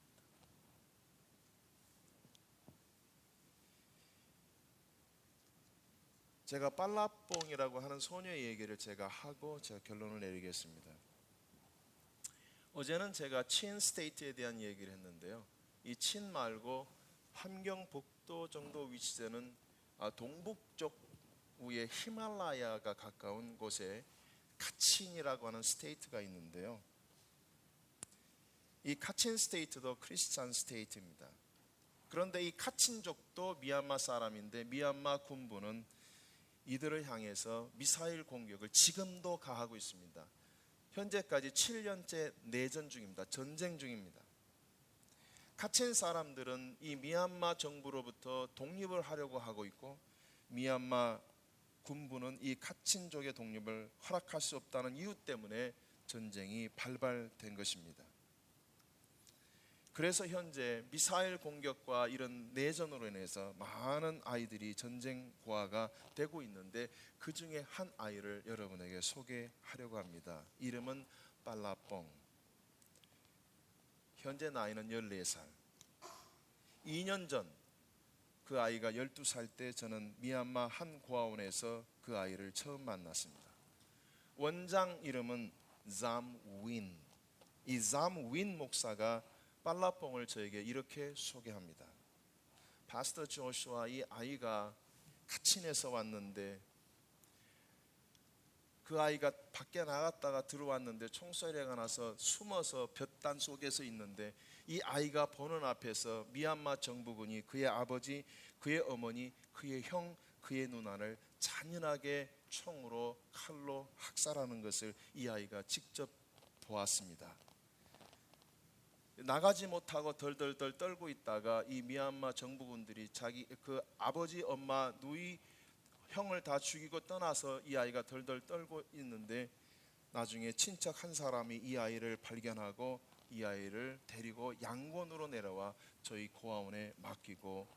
제가 빨라뽕이라고 하는 소녀의 얘기를 제가 하고 제가 결론을 내리겠습니다. 어제는 제가 친 스테이트에 대한 얘기를 했는데요. 이 친 말고 함경북도 정도 위치되는 동북쪽 위에 히말라야가 가까운 곳에 카친이라고 하는 스테이트가 있는데요. 이 카친 스테이트도 크리스찬 스테이트입니다. 그런데 이 카친족도 미얀마 사람인데 미얀마 군부는 이들을 향해서 미사일 공격을 지금도 가하고 있습니다. 현재까지 7년째 내전 중입니다. 전쟁 중입니다. 카친 사람들은 이 미얀마 정부로부터 독립을 하려고 하고 있고 미얀마 군부는 이 카친족의 독립을 허락할 수 없다는 이유 때문에 전쟁이 발발된 것입니다. 그래서 현재 미사일 공격과 이런 내전으로 인해서 많은 아이들이 전쟁 고아가 되고 있는데 그 중에 한 아이를 여러분에게 소개하려고 합니다. 이름은 빨라뽕. 현재 나이는 14살. 2년 전 그 아이가 12살 때 저는 미얀마 한 고아원에서 그 아이를 처음 만났습니다. 원장 이름은 잠윈. 이 잠윈 목사가 빨라뽕을 저에게 이렇게 소개합니다. 파스터 조슈아, 이 아이가 카친에서 왔는데 그 아이가 밖에 나갔다가 들어왔는데 총소리가 나서 숨어서 볕단 속에서 있는데 이 아이가 보는 앞에서 미얀마 정부군이 그의 아버지, 그의 어머니, 그의 형, 그의 누나를 잔인하게 총으로 칼로 학살하는 것을 이 아이가 직접 보았습니다. 나가지 못하고 덜덜덜 떨고 있다가 이 미얀마 정부군들이 자기 그 아버지, 엄마, 누이, 형을 다 죽이고 떠나서 이 아이가 덜덜 떨고 있는데 나중에 친척 한 사람이 이 아이를 발견하고 이 아이를 데리고 양곤으로 내려와 저희 고아원에 맡기고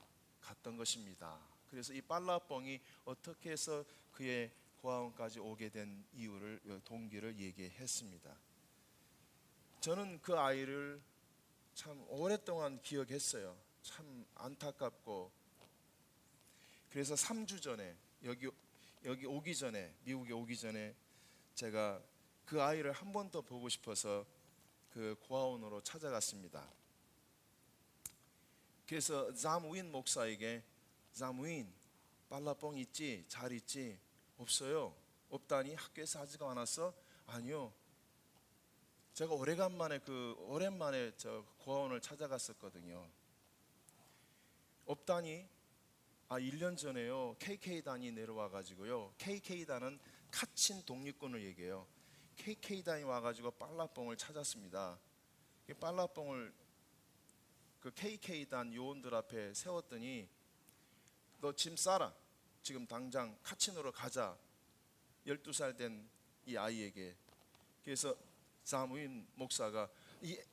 갔던 것입니다. 그래서 이 빨라뽕이 어떻게 해서 그의 고아원까지 오게 된 이유를, 동기를 얘기했습니다. 저는 그 아이를 참 오랫동안 기억했어요. 참 안타깝고. 그래서 3주 전에 여기 오기 전에, 미국에 오기 전에 제가 그 아이를 한 번 더 보고 싶어서 그 고아원으로 찾아갔습니다. 그래서 잠윈 목사에게, 잠윈 빨라뽕 있지? 잘 있지? 없어요. 없다니? 학교에서 하지가 않았어? 아니요. 제가 오랜만에 저 고아원을 찾아갔었거든요. 없다니? 1년 전에요. KK단이 내려와 가지고요. KK단은 카친 독립군을 얘기해요. KK단이 와 가지고 빨라뽕을 찾았습니다. 빨라뽕을 그 KK단 요원들 앞에 세웠더니 너 짐 싸라. 지금 당장 카친으로 가자. 12살 된 이 아이에게. 그래서 잠윈 목사가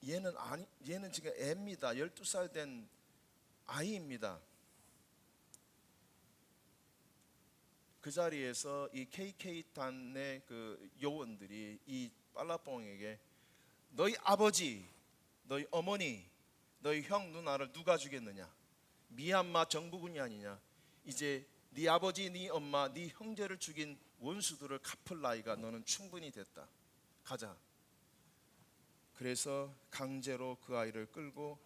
얘는 지금 애입니다. 12살 된 아이입니다. 그 자리에서 이 KK단의 그 요원들이 이 빨라뽕에게 너희 아버지, 너희 어머니, 너희 형 누나를 누가 죽였느냐? 미얀마 정부군이 아니냐? 이제 네 아버지, 네 엄마, 네 형제를 죽인 원수들을 갚을 나이가 너는 충분히 됐다. 가자. 그래서 강제로 그 아이를 끌고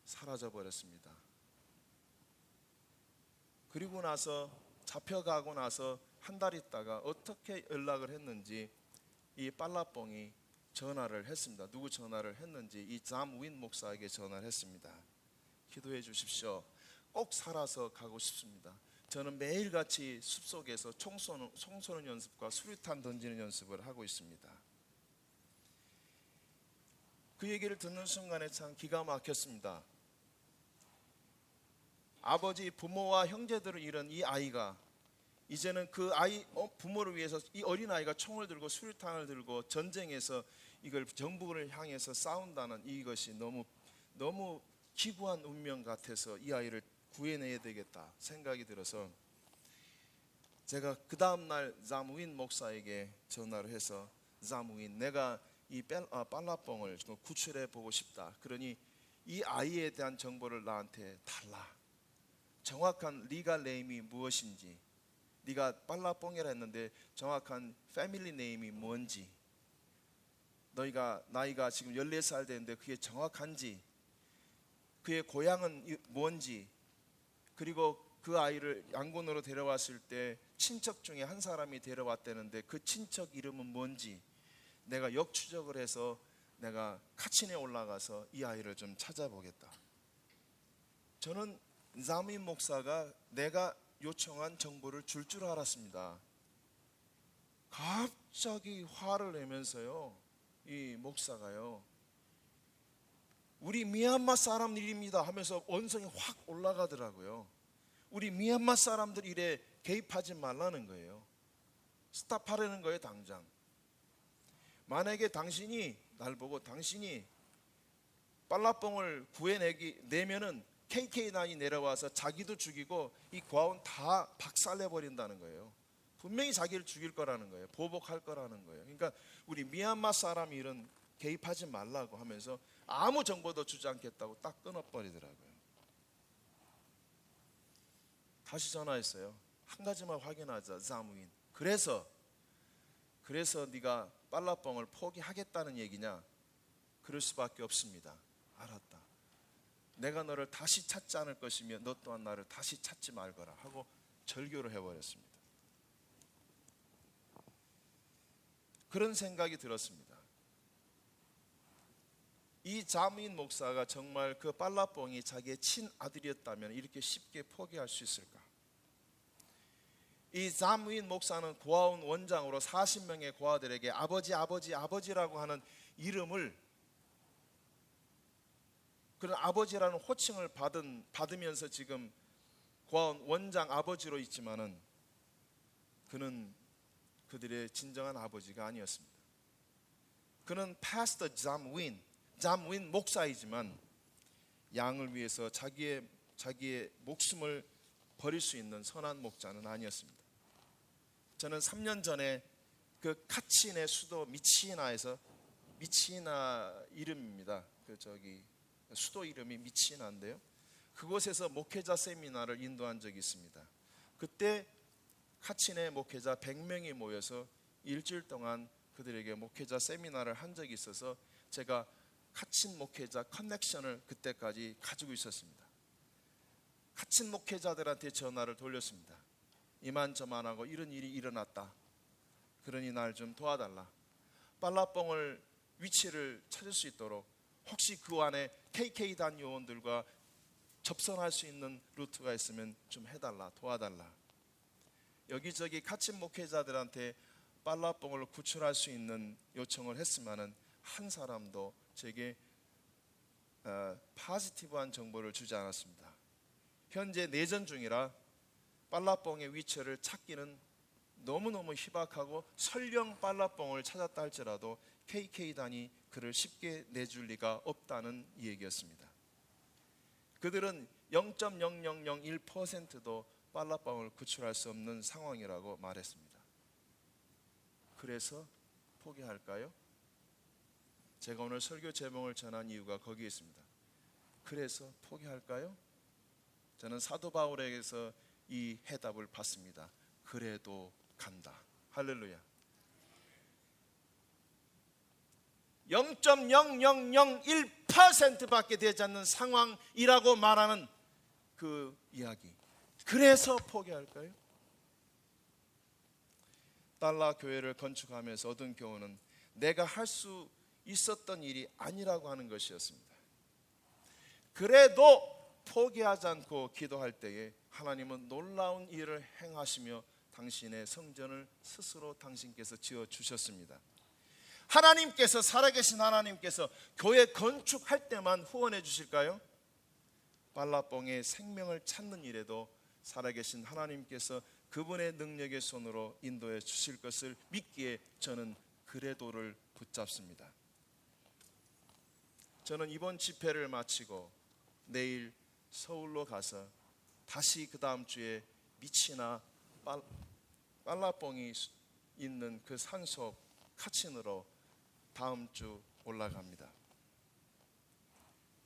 사라져 버렸습니다. 그리고 나서 잡혀가고 나서 한 달 있다가 어떻게 연락을 했는지 이 빨라뽕이 전화를 했습니다. 누구 전화를 했는지 이 잠윈 목사에게 전화를 했습니다. 기도해 주십시오. 꼭 살아서 가고 싶습니다. 저는 매일같이 숲속에서 총 쏘는 연습과 수류탄 던지는 연습을 하고 있습니다. 그 얘기를 듣는 순간에 참 기가 막혔습니다. 아버지, 부모와 형제들을 잃은 이 아이가 이제는 그 아이 부모를 위해서 이 어린 아이가 총을 들고 수류탄을 들고 전쟁에서 이걸 정부를 향해서 싸운다는 이것이 너무 기구한 운명 같아서 이 아이를 구해내야 되겠다 생각이 들어서 제가 그 다음 날 잠윈 목사에게 전화를 해서 잠윈, 내가 이 빨라뽕을 구출해 보고 싶다. 그러니 이 아이에 대한 정보를 나한테 달라. 정확한 리갈 네임이 무엇인지, 네가 빨라뽕이라 했는데 정확한 패밀리 네임이 뭔지, 너희가 나이가 지금 14살 되는데 그게 정확한지, 그의 고향은 뭔지, 그리고 그 아이를 양곤으로 데려왔을 때 친척 중에 한 사람이 데려왔다는데 그 친척 이름은 뭔지 내가 역추적을 해서 내가 카친에 올라가서 이 아이를 좀 찾아보겠다. 저는 잠윈 목사가 내가 요청한 정보를 줄 알았습니다. 갑자기 화를 내면서요, 이 목사가요, 우리 미얀마 사람 일입니다 하면서 언성이 확 올라가더라고요. 우리 미얀마 사람들 일에 개입하지 말라는 거예요. 스탑하라는 거예요, 당장. 만약에 당신이 날 보고 당신이 빨라뽕을 구해내면은 KK단이 내려와서 자기도 죽이고 이 고아원 다 박살내버린다는 거예요. 분명히 자기를 죽일 거라는 거예요. 보복할 거라는 거예요. 그러니까 우리 미얀마 사람 일은 개입하지 말라고 하면서 아무 정보도 주지 않겠다고 딱 끊어버리더라고요. 다시 전화했어요. 한 가지만 확인하자, 자무인. 그래서 네가 빨라뽕을 포기하겠다는 얘기냐? 그럴 수밖에 없습니다. 알았다. 내가 너를 다시 찾지 않을 것이며 너 또한 나를 다시 찾지 말거라 하고 절교를 해버렸습니다. 그런 생각이 들었습니다. 이 자무인 목사가 정말 그 빨라뽕이 자기의 친아들이었다면 이렇게 쉽게 포기할 수 있을까? 이 자무인 목사는 고아원 원장으로 40명의 고아들에게 아버지라고 하는 이름을, 그런 아버지라는 호칭을 받으면서 지금 고아원 원장 아버지로 있지만은 그는 그들의 진정한 아버지가 아니었습니다. 그는 파스터 자무인 목사이지만 양을 위해서 자기의 목숨을 버릴 수 있는 선한 목자는 아니었습니다. 저는 3년 전에 그 카친의 수도 미치나에서, 미치나 이름입니다. 수도 이름이 미치나인데요. 그곳에서 목회자 세미나를 인도한 적이 있습니다. 그때 카친의 목회자 100명이 모여서 일주일 동안 그들에게 목회자 세미나를 한 적이 있어서 제가 카친 목회자 커넥션을 그때까지 가지고 있었습니다. 카친 목회자들한테 전화를 돌렸습니다. 이만저만하고 이런 일이 일어났다. 그러니 날 좀 도와달라. 빨라뽕을 위치를 찾을 수 있도록 혹시 그 안에 KK단 요원들과 접선할 수 있는 루트가 있으면 좀 해달라, 도와달라. 여기저기 카친 목회자들한테 빨라뽕을 구출할 수 있는 요청을 했지만은 한 사람도 제게 파지티브한 정보를 주지 않았습니다. 현재 내전 중이라 빨라뽕의 위치를 찾기는 너무너무 희박하고 설령 빨라뽕을 찾았다 할지라도 KK단이 그를 쉽게 내줄 리가 없다는 얘기였습니다. 그들은 0.0001%도 빨라뽕을 구출할 수 없는 상황이라고 말했습니다. 그래서 포기할까요? 제가 오늘 설교 제목을 전한 이유가 거기에 있습니다. 그래서 포기할까요? 저는 사도 바울에게서 이 해답을 받습니다. 그래도 간다. 할렐루야. 0.0001%밖에 되지 않는 상황이라고 말하는 그 이야기. 그래서 포기할까요? 달라 교회를 건축하면서 얻은 교훈은 내가 할 수 있었던 일이 아니라고 하는 것이었습니다. 그래도 포기하지 않고 기도할 때에 하나님은 놀라운 일을 행하시며 당신의 성전을 스스로 당신께서 지어주셨습니다. 하나님께서, 살아계신 하나님께서 교회 건축할 때만 후원해 주실까요? 빨라뽕의 생명을 찾는 일에도 살아계신 하나님께서 그분의 능력의 손으로 인도해 주실 것을 믿기에 저는 그래도를 붙잡습니다. 저는 이번 집회를 마치고 내일 서울로 가서 다시 그 다음 주에 미치나 빨라뽕이 있는 그 산속 카친으로 다음 주 올라갑니다.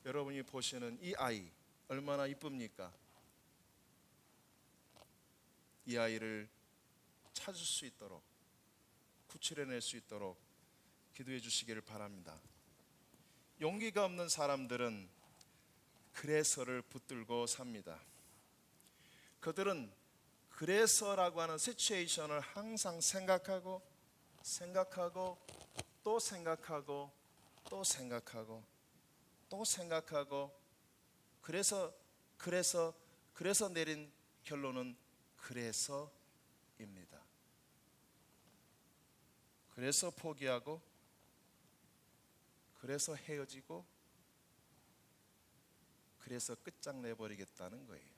여러분이 보시는 이 아이 얼마나 이쁩니까? 이 아이를 찾을 수 있도록, 구출해낼 수 있도록 기도해 주시기를 바랍니다. 용기가 없는 사람들은 그래서를 붙들고 삽니다. 그들은 그래서라고 하는 시츄에이션을 항상 생각하고 또 생각하고 또 생각하고 또 생각하고 그래서 내린 결론은 그래서입니다. 그래서 포기하고 그래서 헤어지고 그래서 끝장내버리겠다는 거예요.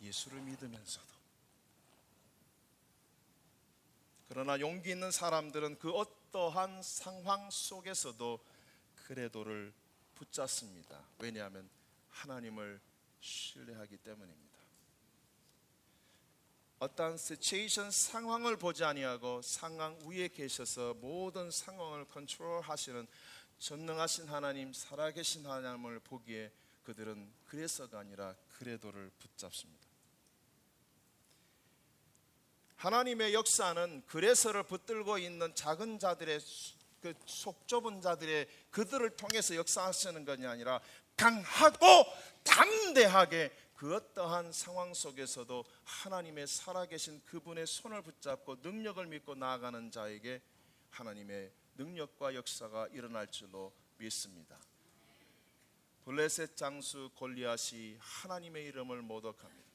예수를 믿으면서도. 그러나 용기 있는 사람들은 그 어떠한 상황 속에서도 그래도를 붙잡습니다. 왜냐하면 하나님을 신뢰하기 때문입니다. 어떠한 시츄에이션 상황을 보지 아니하고 상황 위에 계셔서 모든 상황을 컨트롤하시는 전능하신 하나님, 살아계신 하나님을 보기에 그들은 그래서가 아니라 그래도를 붙잡습니다. 하나님의 역사는 그래서를 붙들고 있는 작은 자들의 그 속 좁은 자들의 그들을 통해서 역사하시는 것이 아니라 강하고 담대하게 그 어떠한 상황 속에서도 하나님의 살아계신 그분의 손을 붙잡고 능력을 믿고 나아가는 자에게 하나님의 능력과 역사가 일어날 줄로 믿습니다. 블레셋 장수 골리앗이 하나님의 이름을 모독합니다.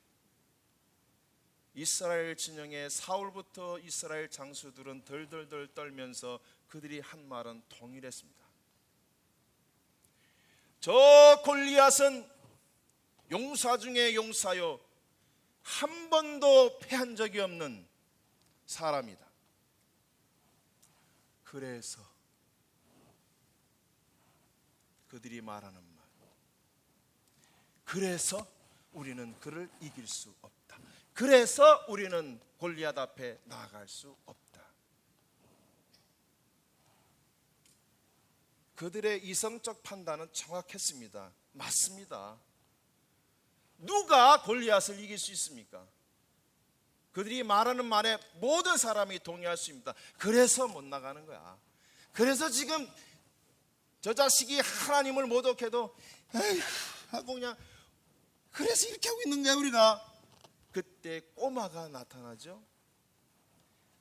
이스라엘 진영의 사울부터 이스라엘 장수들은 덜덜덜 떨면서 그들이 한 말은 동일했습니다. 저 골리앗은 용사 중에 용사요, 한 번도 패한 적이 없는 사람이다. 그래서 그들이 말하는 말, 그래서 우리는 그를 이길 수 없다. 그래서 우리는 골리앗 앞에 나아갈 수 없다. 그들의 이성적 판단은 정확했습니다. 맞습니다. 누가 골리앗을 이길 수 있습니까? 그들이 말하는 말에 모든 사람이 동의할 수 있습니다. 그래서 못 나가는 거야. 그래서 지금 저 자식이 하나님을 모독해도 에이 하고 그냥 그래서 이렇게 하고 있는 거야 우리가. 그때 꼬마가 나타나죠.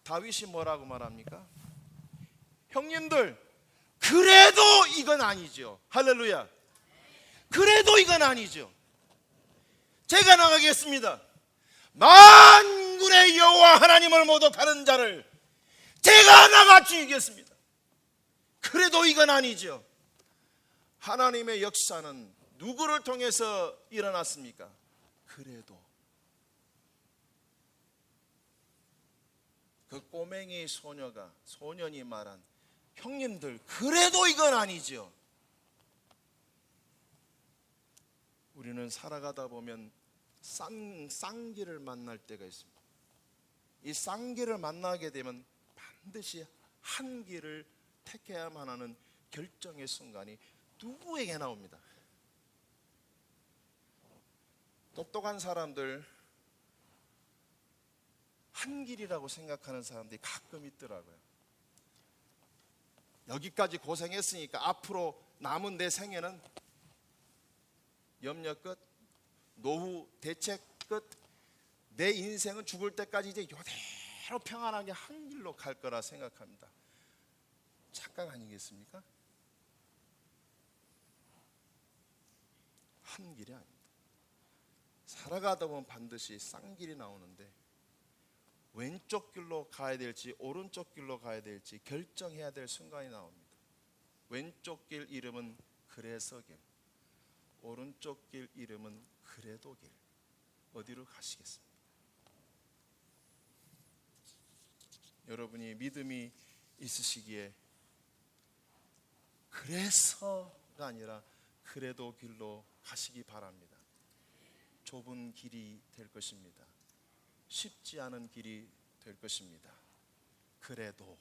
다윗이 뭐라고 말합니까? 형님들, 그래도 이건 아니죠. 할렐루야. 그래도 이건 아니죠. 제가 나가겠습니다. 만군의 여호와 하나님을 모독하는 자를 제가 나가 죽이겠습니다. 그래도 이건 아니죠. 하나님의 역사는 누구를 통해서 일어났습니까? 그래도 그 꼬맹이 소년이 말한 형님들 그래도 이건 아니죠. 우리는 살아가다 보면 쌍기를 만날 때가 있습니다. 이 쌍기를 만나게 되면 반드시 한 길을 택해야만 하는 결정의 순간이 누구에게나 옵니다. 똑똑한 사람들, 한 길이라고 생각하는 사람들이 가끔 있더라고요. 여기까지 고생했으니까 앞으로 남은 내 생애는 염려 끝, 노후 대책 끝, 내 인생은 죽을 때까지 이제 이대로 평안하게 한 길로 갈 거라 생각합니다. 착각 아니겠습니까? 한 길이 아닙니다. 살아가다 보면 반드시 쌍길이 나오는데 왼쪽 길로 가야 될지 오른쪽 길로 가야 될지 결정해야 될 순간이 나옵니다. 왼쪽 길 이름은 그래서 길, 오른쪽 길 이름은 그래도 길. 어디로 가시겠습니까? 여러분이 믿음이 있으시기에 그래서가 아니라 그래도 길로 가시기 바랍니다. 좁은 길이 될 것입니다. 쉽지 않은 길이 될 것입니다. 그래도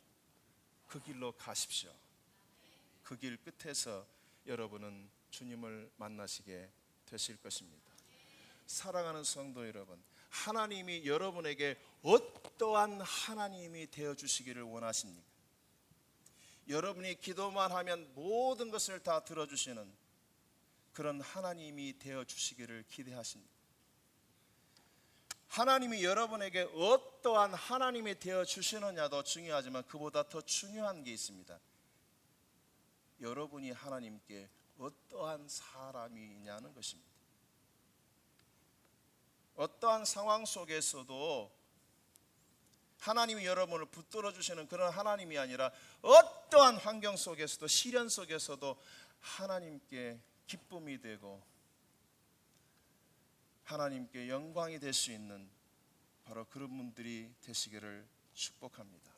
그 길로 가십시오. 그 길 끝에서 여러분은 주님을 만나시게 되실 것입니다. 사랑하는 성도 여러분, 하나님이 여러분에게 어떠한 하나님이 되어주시기를 원하십니까? 여러분이 기도만 하면 모든 것을 다 들어주시는 그런 하나님이 되어주시기를 기대하십니다. 하나님이 여러분에게 어떠한 하나님이 되어주시느냐도 중요하지만 그보다 더 중요한 게 있습니다. 여러분이 하나님께 어떠한 사람이냐는 것입니다. 어떠한 상황 속에서도 하나님이 여러분을 붙들어 주시는 그런 하나님이 아니라 어떠한 환경 속에서도 시련 속에서도 하나님께 기쁨이 되고 하나님께 영광이 될 수 있는 바로 그런 분들이 되시기를 축복합니다.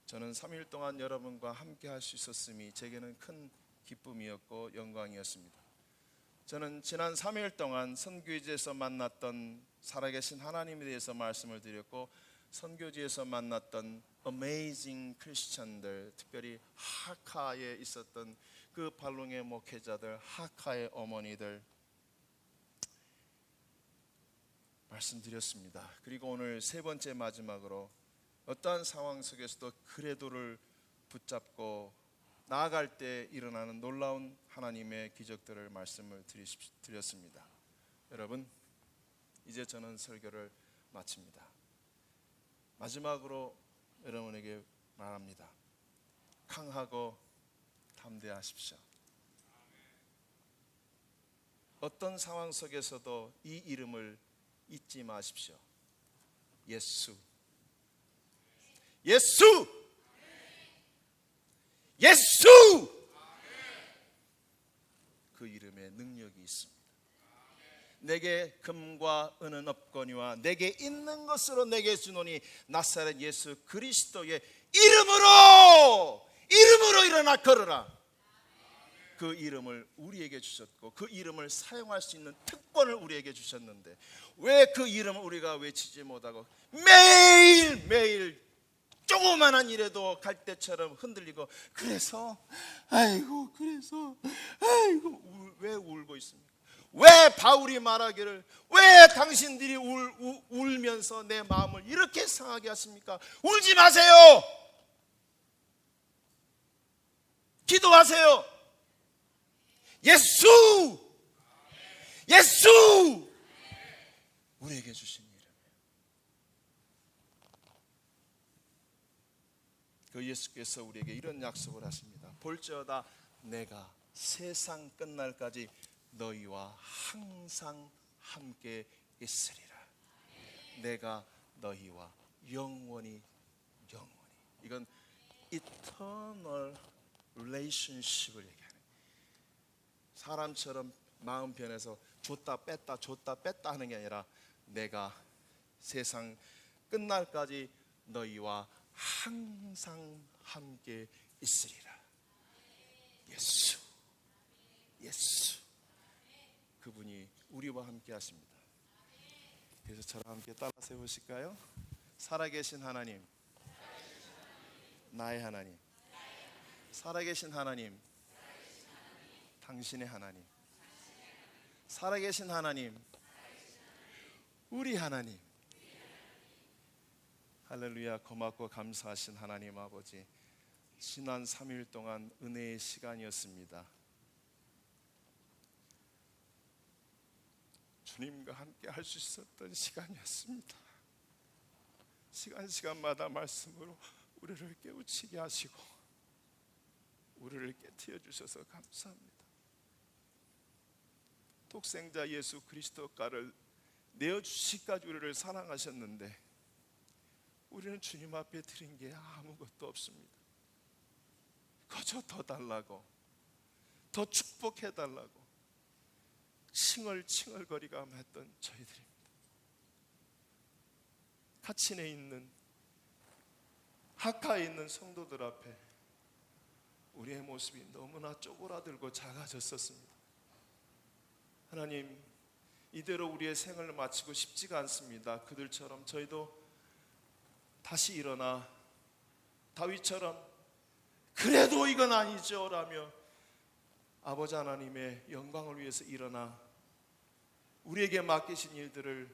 저는 3일 동안 여러분과 함께 할 수 있었음이 제게는 큰 기쁨이었고 영광이었습니다. 저는 지난 3일 동안 선교지에서 만났던 살아계신 하나님에 대해서 말씀을 드렸고 선교지에서 만났던 어메이징 크리스천들, 특별히 하카에 있었던 그 발롱의 목회자들, 하카의 어머니들 말씀드렸습니다. 그리고 오늘 세 번째 마지막으로 어떠한 상황 속에서도 그래도를 붙잡고 나아갈 때 일어나는 놀라운 하나님의 기적들을 말씀을 드렸습니다. 여러분, 이제 저는 설교를 마칩니다. 마지막으로 여러분에게 말합니다. 강하고 담대하십시오. 어떤 상황 속에서도 이 이름을 잊지 마십시오. 예수. 예수! 예수! 그 이름에 능력이 있습니다. 내게 금과 은은 없거니와 내게 있는 것으로 내게 주노니 나사렛 예수 그리스도의 이름으로 일어나 걸어라. 그 이름을 우리에게 주셨고 그 이름을 사용할 수 있는 특권을 우리에게 주셨는데 왜 그 이름을 우리가 외치지 못하고 매일매일 조그만한 일에도 갈대처럼 흔들리고 그래서 왜 울고 있습니까? 왜 바울이 말하기를 왜 당신들이 울면서 내 마음을 이렇게 상하게 하십니까? 울지 마세요. 기도하세요. 예수! 예수! 우리에게 주신 이름이에요. 그 예수께서 우리에게 이런 약속을 하십니다. 볼지어다 내가 세상 끝날까지 너희와 항상 함께 있으리라. 내가 너희와 영원히 이건 eternal relationship을 얘기하는 거예요. 사람처럼 마음 변해서 줬다 뺐다 하는 게 아니라 내가 세상 끝날까지 너희와 항상 함께 있으리라. 예수 그분이 우리와 함께 하십니다. 그래서 저랑 함께 따라 세우실까요? 살아계신 하나님, 나의 하나님, 살아계신 하나님, 당신의 하나님, 살아계신 하나님, 우리 하나님. 할렐루야. 고맙고 감사하신 하나님 아버지, 지난 3일 동안 은혜의 시간이었습니다. 주님과 함께 할 수 있었던 시간이었습니다. 시간마다 말씀으로 우리를 깨우치게 하시고 우리를 깨트려 주셔서 감사합니다. 독생자 예수 그리스도가를 내어주시기까지 우리를 사랑하셨는데 우리는 주님 앞에 드린 게 아무것도 없습니다. 거저 더 달라고, 더 축복해달라고 칭얼칭얼거리가 했던 저희들입니다. 카친에 있는, 하카에 있는 성도들 앞에 우리의 모습이 너무나 쪼그라들고 작아졌었습니다. 하나님, 이대로 우리의 생을 마치고 싶지가 않습니다. 그들처럼 저희도 다시 일어나 다윗처럼 그래도 이건 아니죠 라며 아버지 하나님의 영광을 위해서 일어나 우리에게 맡기신 일들을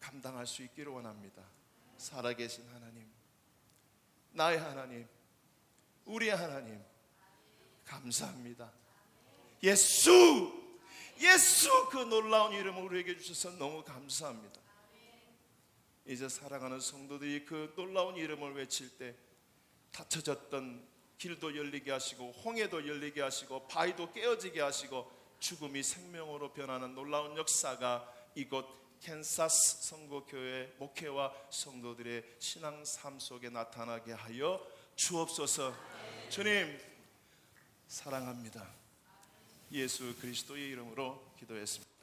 감당할 수 있기를 원합니다. 살아계신 하나님, 나의 하나님, 우리의 하나님, 감사합니다. 예수 그 놀라운 이름을 우리에게 주셔서 너무 감사합니다. 이제 사랑하는 성도들이 그 놀라운 이름을 외칠 때 닫혀졌던 길도 열리게 하시고 홍해도 열리게 하시고 바위도 깨어지게 하시고 죽음이 생명으로 변하는 놀라운 역사가 이곳 캔사스 선교교회 목회와 성도들의 신앙 삶 속에 나타나게 하여 주옵소서. 주님 사랑합니다. 예수 그리스도의 이름으로 기도했습니다.